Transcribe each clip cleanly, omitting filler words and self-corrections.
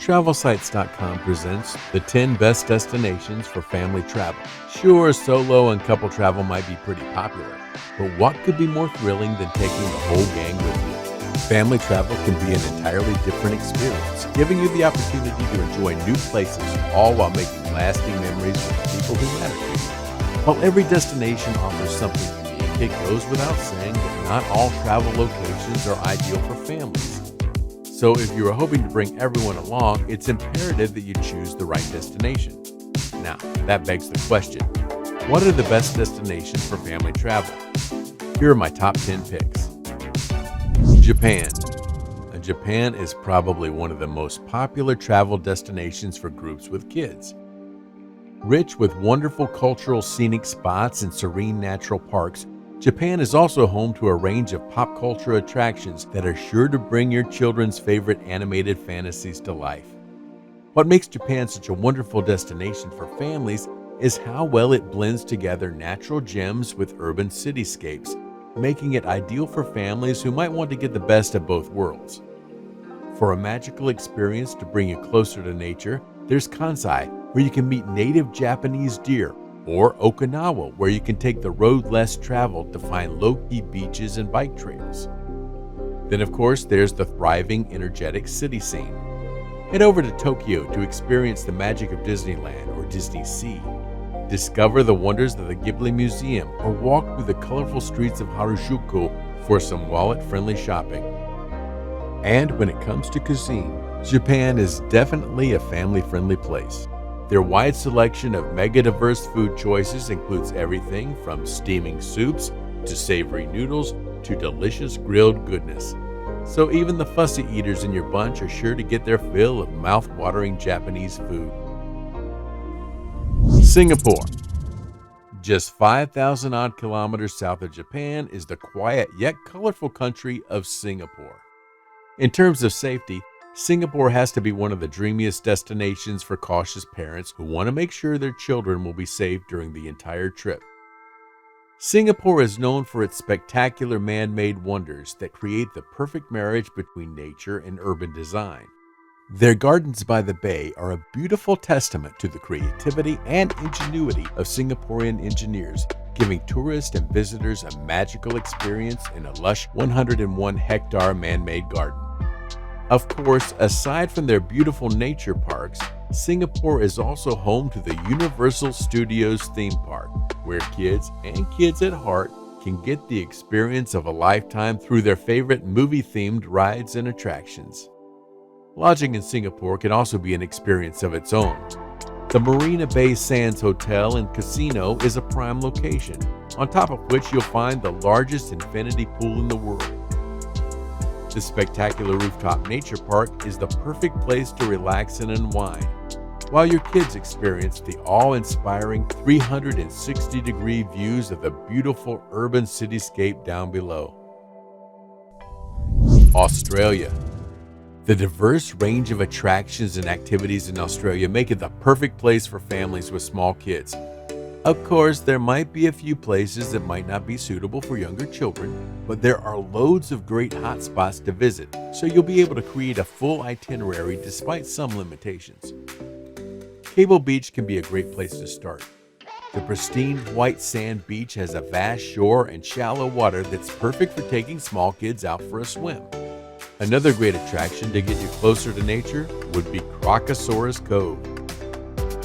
TravelSites.com presents the 10 best destinations for family travel. Sure, solo and couple travel might be pretty popular, but what could be more thrilling than taking the whole gang with you? Family travel can be an entirely different experience, giving you the opportunity to enjoy new places, all while making lasting memories with the people who matter to you. While every destination offers something unique, it goes without saying that not all travel locations are ideal for families. So if you are hoping to bring everyone along, it's imperative that you choose the right destination. Now, that begs the question, what are the best destinations for family travel? Here are my top 10 picks. Japan. Japan is probably one of the most popular travel destinations for groups with kids. Rich with wonderful cultural scenic spots and serene natural parks, Japan is also home to a range of pop culture attractions that are sure to bring your children's favorite animated fantasies to life. What makes Japan such a wonderful destination for families is how well it blends together natural gems with urban cityscapes, making it ideal for families who might want to get the best of both worlds. For a magical experience to bring you closer to nature, there's Kansai, where you can meet native Japanese deer, or Okinawa, where you can take the road less traveled to find low-key beaches and bike trails. Then, of course, there's the thriving, energetic city scene. Head over to Tokyo to experience the magic of Disneyland or Disney Sea. Discover the wonders of the Ghibli Museum or walk through the colorful streets of Harajuku for some wallet-friendly shopping. And when it comes to cuisine, Japan is definitely a family-friendly place. Their wide selection of mega-diverse food choices includes everything from steaming soups to savory noodles to delicious grilled goodness. So even the fussy eaters in your bunch are sure to get their fill of mouth-watering Japanese food. Singapore. Just 5,000 odd kilometers south of Japan is the quiet yet colorful country of Singapore. In terms of safety, Singapore has to be one of the dreamiest destinations for cautious parents who want to make sure their children will be safe during the entire trip. Singapore is known for its spectacular man-made wonders that create the perfect marriage between nature and urban design. Their gardens by the bay are a beautiful testament to the creativity and ingenuity of Singaporean engineers, giving tourists and visitors a magical experience in a lush 101-hectare man-made garden. Of course, aside from their beautiful nature parks, Singapore is also home to the Universal Studios theme park, where kids and kids at heart can get the experience of a lifetime through their favorite movie-themed rides and attractions. Lodging in Singapore can also be an experience of its own. The Marina Bay Sands Hotel and Casino is a prime location, on top of which you'll find the largest infinity pool in the world. The spectacular rooftop nature park is the perfect place to relax and unwind, while your kids experience the awe-inspiring 360-degree views of the beautiful urban cityscape down below. Australia. The diverse range of attractions and activities in Australia make it the perfect place for families with small kids. Of course, there might be a few places that might not be suitable for younger children, but there are loads of great hotspots to visit, so you'll be able to create a full itinerary despite some limitations. Cable Beach can be a great place to start. The pristine white sand beach has a vast shore and shallow water that's perfect for taking small kids out for a swim. Another great attraction to get you closer to nature would be Crocosaurus Cove.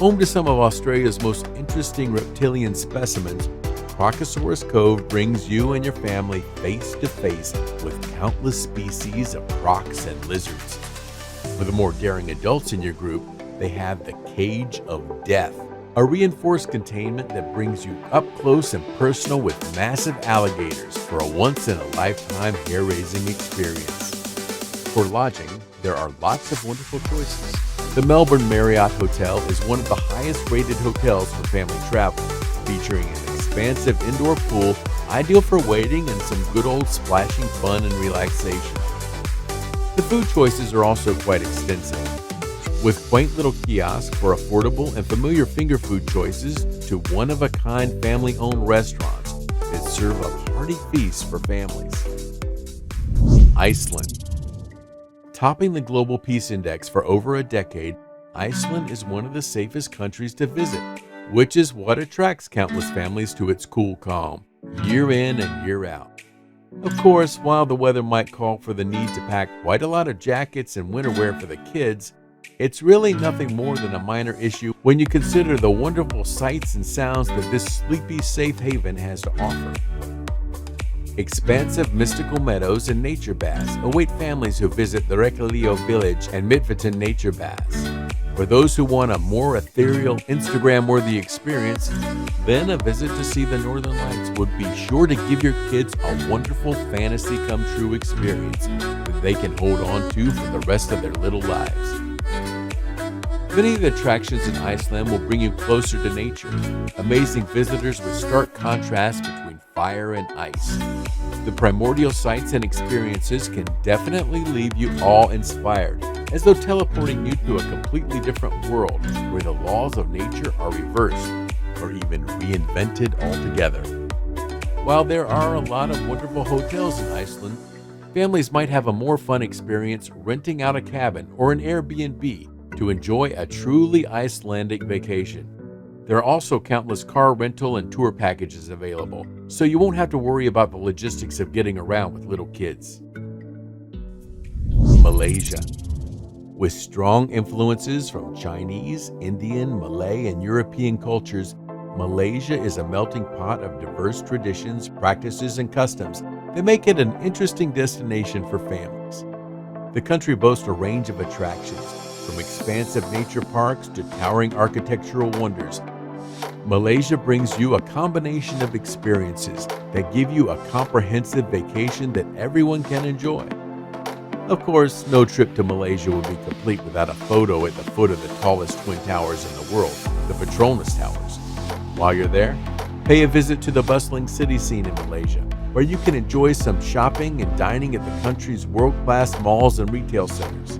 Home to some of Australia's most interesting reptilian specimens, Crocosaurus Cove brings you and your family face to face with countless species of crocs and lizards. For the more daring adults in your group, they have the Cage of Death, a reinforced containment that brings you up close and personal with massive alligators for a once-in-a-lifetime hair-raising experience. For lodging, there are lots of wonderful choices. The Melbourne Marriott Hotel is one of the highest-rated hotels for family travel, featuring an expansive indoor pool ideal for wading and some good old splashing fun and relaxation. The food choices are also quite extensive, with quaint little kiosks for affordable and familiar finger food choices to one-of-a-kind family-owned restaurants that serve a hearty feast for families. Iceland. Topping the Global Peace Index for over a decade, Iceland is one of the safest countries to visit, which is what attracts countless families to its cool calm, year in and year out. Of course, while the weather might call for the need to pack quite a lot of jackets and winter wear for the kids, it's really nothing more than a minor issue when you consider the wonderful sights and sounds that this sleepy, safe haven has to offer. Expansive mystical meadows and nature baths await families who visit the Reykjavik village and Midtvetan nature baths. For those who want a more ethereal, Instagram-worthy experience, then a visit to see the Northern Lights would be sure to give your kids a wonderful fantasy-come-true experience that they can hold on to for the rest of their little lives. Many of the attractions in Iceland will bring you closer to nature, amazing visitors with stark contrasts between fire and ice. The primordial sights and experiences can definitely leave you awe-inspired, as though teleporting you to a completely different world where the laws of nature are reversed or even reinvented altogether. While there are a lot of wonderful hotels in Iceland, families might have a more fun experience renting out a cabin or an Airbnb to enjoy a truly Icelandic vacation. There are also countless car rental and tour packages available, so you won't have to worry about the logistics of getting around with little kids. Malaysia. With strong influences from Chinese, Indian, Malay, and European cultures, Malaysia is a melting pot of diverse traditions, practices, and customs that make it an interesting destination for families. The country boasts a range of attractions, from expansive nature parks to towering architectural wonders. Malaysia brings you a combination of experiences that give you a comprehensive vacation that everyone can enjoy. Of course, no trip to Malaysia would be complete without a photo at the foot of the tallest twin towers in the world, the Petronas Towers. While you're there, pay a visit to the bustling city scene in Malaysia, where you can enjoy some shopping and dining at the country's world-class malls and retail centers.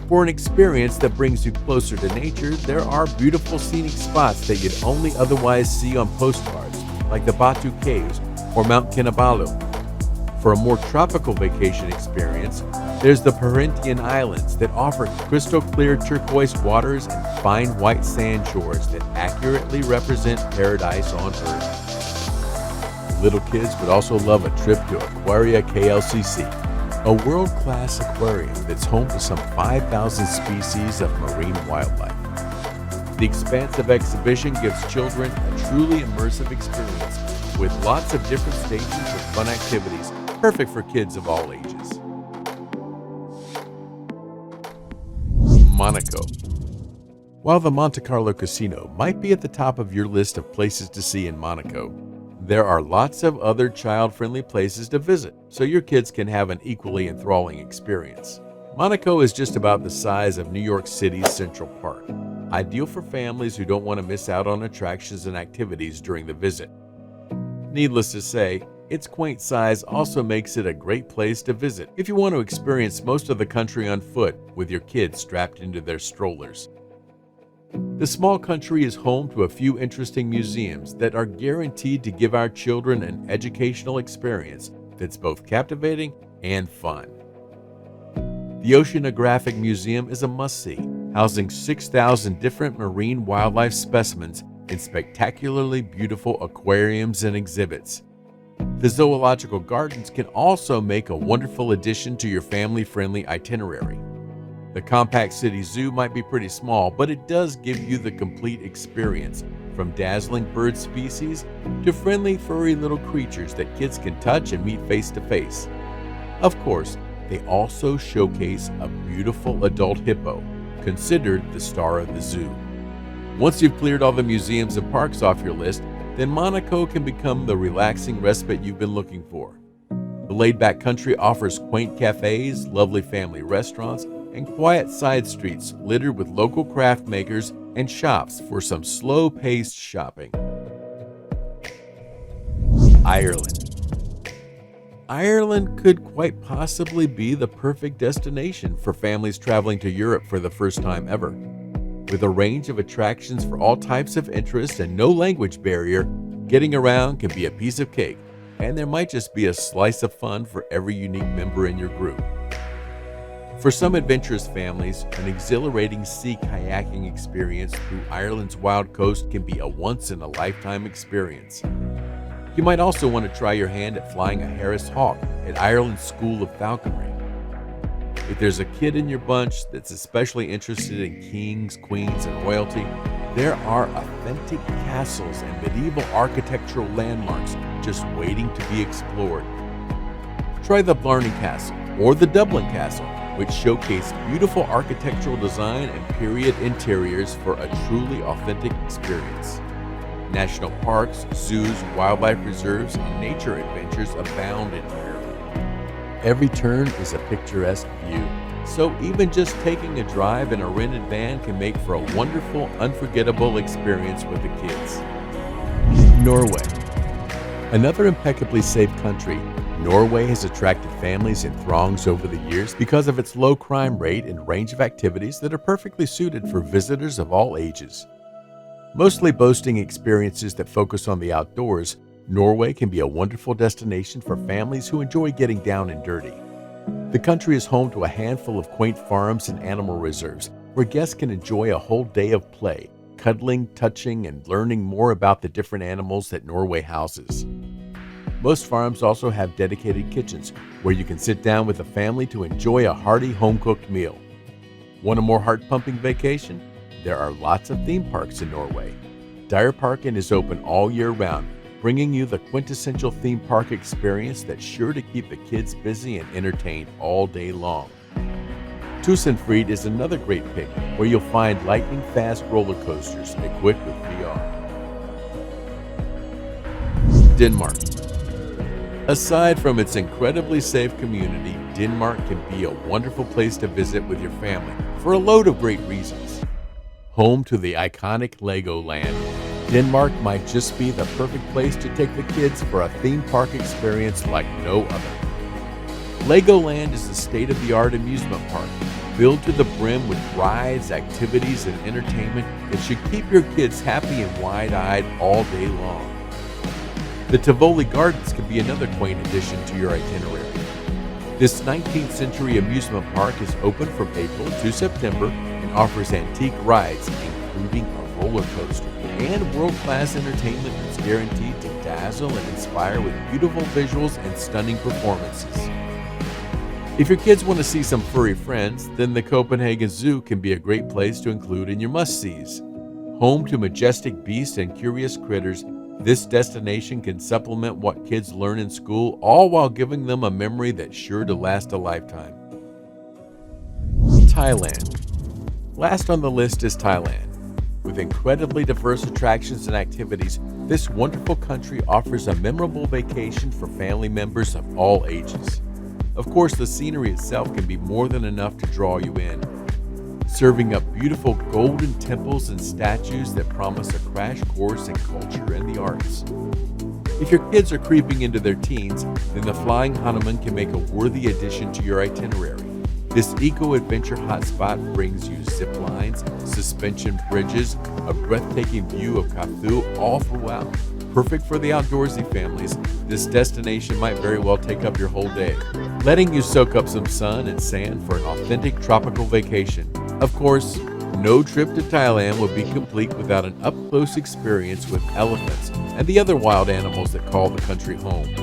For an experience that brings you closer to nature, there are beautiful scenic spots that you'd only otherwise see on postcards, like the Batu Caves or Mount Kinabalu. For a more tropical vacation experience, there's the Perhentian Islands that offer crystal clear turquoise waters and fine white sand shores that accurately represent paradise on Earth. Little kids would also love a trip to Aquaria KLCC, a world-class aquarium that's home to some 5,000 species of marine wildlife. The expansive exhibition gives children a truly immersive experience with lots of different stations of fun activities, perfect for kids of all ages. Monaco. While the Monte Carlo Casino might be at the top of your list of places to see in Monaco, there are lots of other child-friendly places to visit, so your kids can have an equally enthralling experience. Monaco is just about the size of New York City's Central Park, ideal for families who don't want to miss out on attractions and activities during the visit. Needless to say, its quaint size also makes it a great place to visit if you want to experience most of the country on foot with your kids strapped into their strollers. The small country is home to a few interesting museums that are guaranteed to give our children an educational experience that's both captivating and fun. The Oceanographic Museum is a must-see, housing 6,000 different marine wildlife specimens in spectacularly beautiful aquariums and exhibits. The Zoological Gardens can also make a wonderful addition to your family-friendly itinerary. The compact city zoo might be pretty small, but it does give you the complete experience, from dazzling bird species to friendly furry little creatures that kids can touch and meet face to face. Of course, they also showcase a beautiful adult hippo, considered the star of the zoo. Once you've cleared all the museums and parks off your list, then Monaco can become the relaxing respite you've been looking for. The laid-back country offers quaint cafes, lovely family restaurants, and quiet side streets littered with local craft makers and shops for some slow-paced shopping. Ireland. Ireland could quite possibly be the perfect destination for families traveling to Europe for the first time ever. With a range of attractions for all types of interest and no language barrier, getting around can be a piece of cake, and there might just be a slice of fun for every unique member in your group. For some adventurous families, an exhilarating sea kayaking experience through Ireland's wild coast can be a once-in-a-lifetime experience. You might also want to try your hand at flying a Harris Hawk at Ireland's School of Falconry. If there's a kid in your bunch that's especially interested in kings, queens, and royalty, there are authentic castles and medieval architectural landmarks just waiting to be explored. Try the Blarney Castle or the Dublin Castle, which showcase beautiful architectural design and period interiors for a truly authentic experience. National parks, zoos, wildlife reserves, and nature adventures abound in Ireland. Every turn is a picturesque view, so even just taking a drive in a rented van can make for a wonderful, unforgettable experience with the kids. Norway. Another impeccably safe country, Norway has attracted families in throngs over the years because of its low crime rate and range of activities that are perfectly suited for visitors of all ages. Mostly boasting experiences that focus on the outdoors, Norway can be a wonderful destination for families who enjoy getting down and dirty. The country is home to a handful of quaint farms and animal reserves where guests can enjoy a whole day of play, cuddling, touching, and learning more about the different animals that Norway houses. Most farms also have dedicated kitchens where you can sit down with a family to enjoy a hearty home-cooked meal. Want a more heart-pumping vacation? There are lots of theme parks in Norway. Dyreparken is open all year round, bringing you the quintessential theme park experience that's sure to keep the kids busy and entertained all day long. Tusenfryd is another great pick where you'll find lightning-fast roller coasters equipped with VR. Denmark. Aside from its incredibly safe community, Denmark can be a wonderful place to visit with your family for a load of great reasons. Home to the iconic Legoland, Denmark might just be the perfect place to take the kids for a theme park experience like no other. Legoland is a state-of-the-art amusement park filled to the brim with rides, activities, and entertainment that should keep your kids happy and wide-eyed all day long. The Tivoli Gardens can be another quaint addition to your itinerary. This 19th century amusement park is open from April to September and offers antique rides, including a roller coaster, and world-class entertainment that's guaranteed to dazzle and inspire with beautiful visuals and stunning performances. If your kids want to see some furry friends, then the Copenhagen Zoo can be a great place to include in your must-sees. Home to majestic beasts and curious critters, this destination can supplement what kids learn in school, all while giving them a memory that's sure to last a lifetime. Thailand. Last on the list is Thailand. With incredibly diverse attractions and activities, this wonderful country offers a memorable vacation for family members of all ages. Of course, the scenery itself can be more than enough to draw you in, serving up beautiful golden temples and statues that promise a crash course in culture and the arts. If your kids are creeping into their teens, then the Flying Hanuman can make a worthy addition to your itinerary. This eco-adventure hotspot brings you zip lines, suspension bridges, a breathtaking view of Kathu all throughout. Perfect for the outdoorsy families, this destination might very well take up your whole day, letting you soak up some sun and sand for an authentic tropical vacation. Of course, no trip to Thailand would be complete without an up-close experience with elephants and the other wild animals that call the country home.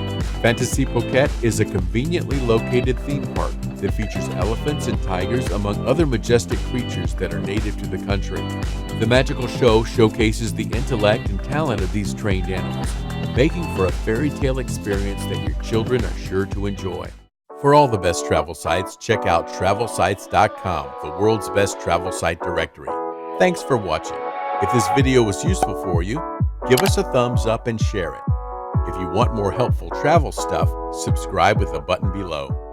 Fantasy Phuket is a conveniently located theme park that features elephants and tigers among other majestic creatures that are native to the country. The magical show showcases the intellect and talent of these trained animals, making for a fairy tale experience that your children are sure to enjoy. For all the best travel sites, check out travelsites.com, the world's best travel site directory. Thanks for watching. If this video was useful for you, give us a thumbs up and share it. If you want more helpful travel stuff, subscribe with the button below.